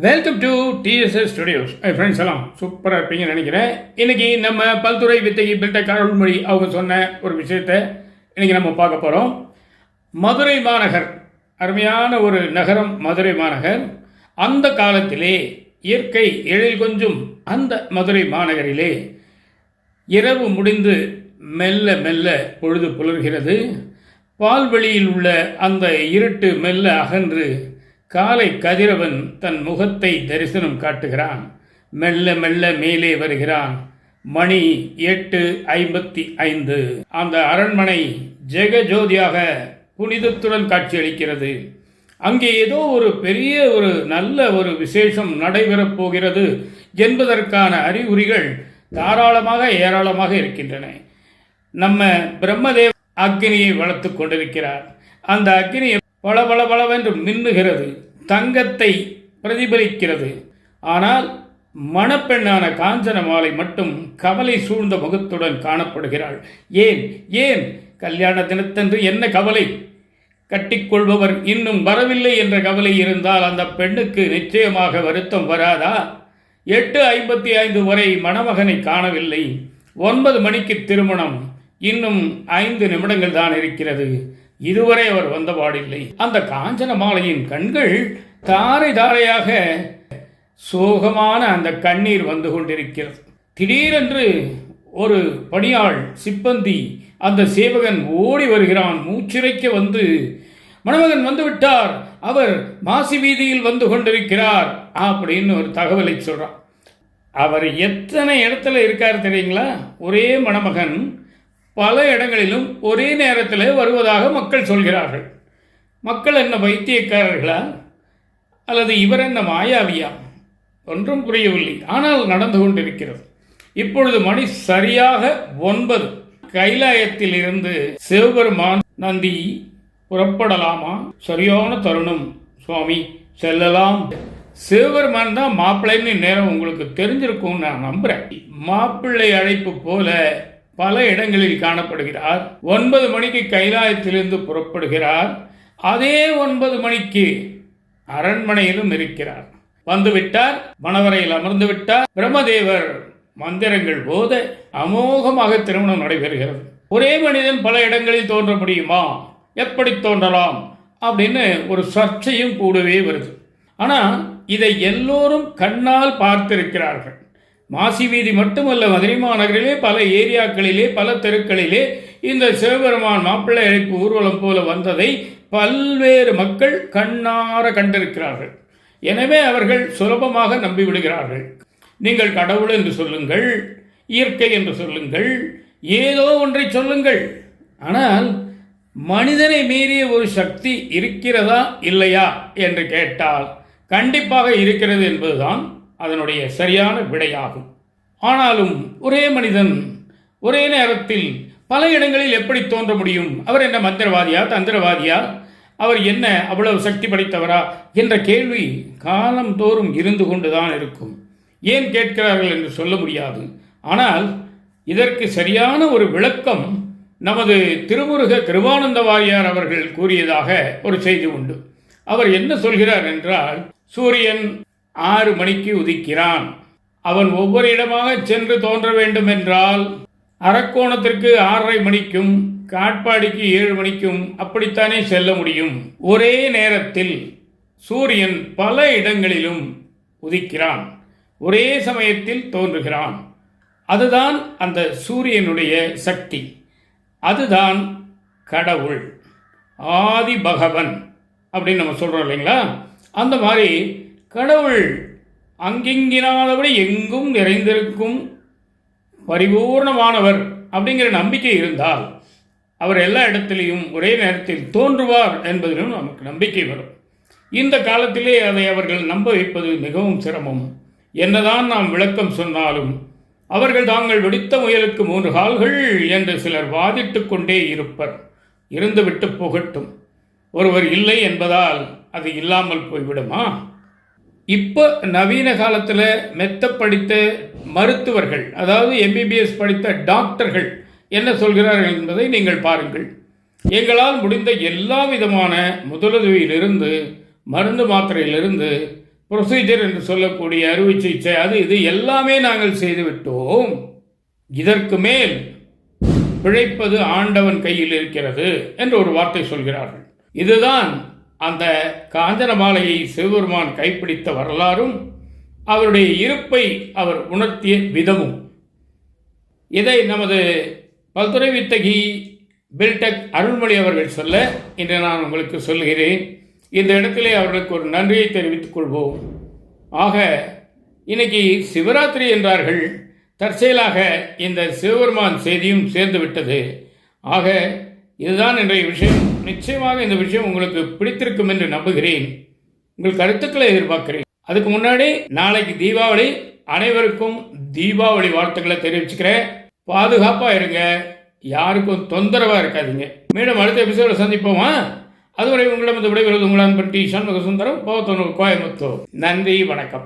Welcome to TDS studios. Friends எல்லாம் சூப்பராக இருப்பீங்கன்னு நினைக்கிறேன். இன்றைக்கி நம்ம பல்துறை வித்தகி பில்டர் அருள்மொழி அவங்க சொன்ன ஒரு விஷயத்தை இன்றைக்கி நம்ம பார்க்க போகிறோம். மதுரை மாநகர், அருமையான ஒரு நகரம் மதுரை மாநகர். அந்த காலத்திலே இயற்கை எழில் கொஞ்சும் அந்த மதுரை மாநகரிலே இரவு முடிந்து மெல்ல மெல்ல பொழுது புலர்கிறது. பால்வெளியில் உள்ள அந்த இருட்டு மெல்ல அகன்று காலை கதிரவன் தன் முகத்தை தரிசனம் காட்டுகிறான். மெல்ல மெல்ல மேலே வருகிறான். மணி 8:55. அந்த அரண்மனை ஜெகஜோதியாக புனிதத்துடன் காட்சியளிக்கிறது. அங்கே ஏதோ ஒரு பெரிய ஒரு நல்ல ஒரு விசேஷம் நடைபெறப் போகிறது என்பதற்கான அறிகுறிகள் தாராளமாக ஏராளமாக இருக்கின்றன. நம்ம பிரம்மதேவ அக்னியை வளர்த்து கொண்டிருக்கிறார். அந்த அக்னி பளபளபளவென்று மின்னுகிறது, தங்கத்தை பிரதிபலிக்கிறது. ஆனால் மணப்பெண்ணான காஞ்சனமாலை மட்டும் கவலை சூழ்ந்த முகத்துடன் காணப்படுகிறாள். ஏன் ஏன் கல்யாண தினத்தன்று என்ன கவலை? கட்டிக்கொள்பவர் இன்னும் வரவில்லை என்ற கவலை இருந்தால் அந்த பெண்ணுக்கு நிச்சயமாக வருத்தம் வராதா? 8:55 வரை மணமகனை காணவில்லை. 9 மணிக்கு திருமணம், இன்னும் 5 நிமிடங்கள் தான் இருக்கிறது. இதுவரை அவர் வந்தபாடில்லை. அந்த காஞ்சன மாலையின் கண்கள் தாரை தாரையாக சோகமான அந்த கண்ணீர் வந்து கொண்டிருக்கிறது. திடீரென்று ஒரு பணியாள் சிப்பந்தி அந்த சேவகன் ஓடி வருகிறான். மூச்சிறைக்க வந்து, மணமகன் வந்து விட்டார், அவர் மாசி வீதியில் வந்து கொண்டிருக்கிறார் அப்படின்னு ஒரு தகவலை சொல்றான். அவர் எத்தனை இடத்துல இருக்கார் தெரியுங்களா? ஒரே மணமகன் பல இடங்களிலும் ஒரே நேரத்தில் வருவதாக மக்கள் சொல்கிறார்கள். மக்கள் என்ன பைத்தியக்காரர்களா அல்லது இவர் என்ன மாயாவியா? ஒன்றும் புரியவில்லை. ஆனால் நடந்து கொண்டிருக்கிறது. இப்பொழுது மணி சரியாக 9. கைலாயத்தில் இருந்து சிவபெருமான் நந்தி புறப்படலாமா? சரியான தருணம் சுவாமி, செல்லலாம். சிவபெருமான் தான் மாப்பிள்ளைன்னு நேரம் உங்களுக்கு தெரிஞ்சிருக்கும் நான் நம்புறேன். மாப்பிள்ளை அழைப்பு போல பல இடங்களில் காணப்படுகிறார். 9 மணிக்கு கைலாயத்திலிருந்து புறப்படுகிறார். அதே 9 மணிக்கு அரண்மனையிலும் இருக்கிறார். வந்துவிட்டார், மணவரையில் அமர்ந்து விட்டார். பிரம்மதேவர் மந்திரங்கள் போத அமோகமாக திருமணம் நடைபெறுகிறது. ஒரே மனிதன் பல இடங்களில் தோன்ற முடியுமா? எப்படி தோன்றலாம் அப்படின்னு ஒரு சர்ச்சையும் கூடவே வருது. ஆனால் இதை எல்லோரும் கண்ணால் பார்த்திருக்கிறார்கள். மாசி வீதி மட்டுமல்ல, மதுரை மாநகரிலே பல ஏரியாக்களிலே பல தெருக்களிலே இந்த சிவபெருமான் மாப்பிள்ளை அழைப்பு ஊர்வலம் போல வந்ததை பல்வேறு மக்கள் கண்ணார கண்டிருக்கிறார்கள். எனவே அவர்கள் சுலபமாக நம்பிவிடுகிறார்கள். நீங்கள் கடவுள் என்று சொல்லுங்கள், இயற்கை என்று சொல்லுங்கள், ஏதோ ஒன்றை சொல்லுங்கள். ஆனால் மனிதனை மீறிய ஒரு சக்தி இருக்கிறதா இல்லையா என்று கேட்டால் கண்டிப்பாக இருக்கிறது என்பதுதான் அதனுடைய சரியான விடையாகும். ஆனாலும் ஒரே மனிதன் ஒரே நேரத்தில் பல இடங்களில் எப்படி தோன்ற முடியும்? அவர் என்ன மந்திரவாதியா, தந்திரவாதியா? அவர் என்ன அவ்வளவு சக்தி படைத்தவரா என்ற கேள்வி காலந்தோறும் இருந்து கொண்டுதான் இருக்கும். ஏன் கேட்கிறார்கள் என்று சொல்ல முடியாது. ஆனால் இதற்கு சரியான ஒரு விளக்கம் நமது திருமுருக கிருபானந்த வாரியார் அவர்கள் கூறியதாக ஒரு செய்தி உண்டு. அவர் என்ன சொல்கிறார் என்றால், சூரியன் 6 மணிக்கு உதிக்கிறான். அவன் ஒவ்வொரு இடமாக சென்று தோன்ற வேண்டும் என்றால் அரக்கோணத்திற்கு 6:30 மணிக்கும் காட்பாடிக்கு 7 மணிக்கும் அப்படித்தானே செல்ல முடியும். ஒரே நேரத்தில் சூரியன் பல இடங்களிலும் உதிக்கிறான், ஒரே சமயத்தில் தோன்றுகிறான். அதுதான் அந்த சூரியனுடைய சக்தி, அதுதான் கடவுள், ஆதி பகவன் அப்படின்னு நம்ம சொல்றோம் இல்லைங்களா? அந்த மாதிரி கடவுள் அங்கிங்கினாதபடி எங்கும் நிறைந்திருக்கும் பரிபூர்ணமானவர் அப்படிங்கிற நம்பிக்கை இருந்தால் அவர் எல்லா இடத்திலையும் ஒரே நேரத்தில் தோன்றுவார் என்பதிலும் நமக்கு நம்பிக்கை வரும். இந்த காலத்திலே அதை அவர்கள் நம்ப வைப்பது மிகவும் சிரமம். என்னதான் நாம் விளக்கம் சொன்னாலும் அவர்கள் தாங்கள் வெடித்த முயலுக்கு 3 கால்கள் என்று சிலர் வாதிட்டு கொண்டே இருப்பர். இருந்துவிட்டு போகட்டும். ஒருவர் இல்லை என்பதால் அது இல்லாமல் போய்விடுமா? இப்போ நவீன காலத்தில் மெத்த படித்த மருத்துவர்கள், அதாவது எம்பிபிஎஸ் படித்த டாக்டர்கள் என்ன சொல்கிறார்கள் என்பதை நீங்கள் பாருங்கள். எங்களால் முடிந்த எல்லா விதமான முதலுதவியிலிருந்து மருந்து மாத்திரையிலிருந்து ப்ரொசீஜர் என்று சொல்லக்கூடிய அறுவை சிகிச்சை அது இது எல்லாமே நாங்கள் செய்துவிட்டோம். இதற்கு மேல் பிழைப்பது ஆண்டவன் கையில் இருக்கிறது என்று ஒரு வார்த்தை சொல்கிறார்கள். இதுதான் அந்த காஞ்சன மாலையை சிவபெருமான் கைப்பிடித்த வரலாறும் அவருடைய இருப்பை அவர் உணர்த்திய விதமும். இதை நமது பல்துறை வித்தகி பில்டெக் அருள்மொழி அவர்கள் சொல்ல இன்று நான் உங்களுக்கு சொல்கிறேன். இந்த இடத்திலே அவர்களுக்கு ஒரு நன்றியை தெரிவித்துக் கொள்வோம். ஆக இன்னைக்கு சிவராத்திரி என்றார்கள். தற்செயலாக இந்த சிவபெருமான் செய்தியும் சேர்ந்து விட்டது. ஆக இதுதான் இன்றைய விஷயம். நிச்சயமாக இந்த விஷயம் உங்களுக்கு பிடித்திருக்கும் என்று நம்புகிறேன். உங்கள் கருத்துக்களை எதிர்பார்க்கிறேன். அதுக்கு முன்னாடி நாளைக்கு தீபாவளி. அனைவருக்கும் தீபாவளி வாழ்த்துக்களை தெரிவிச்சுக்கிறேன். பாதுகாப்பாக இருங்க, யாருக்கும் தொந்தரவாக இருக்காதீங்க. மீண்டும் அடுத்த எபிசோட சந்திப்போமா? அதுவரை உங்களிடம் விடைபெறுவது உங்கள் அன்பன் டி. சண்முக சுந்தரம், கோயம்புத்தூர். நன்றி, வணக்கம்.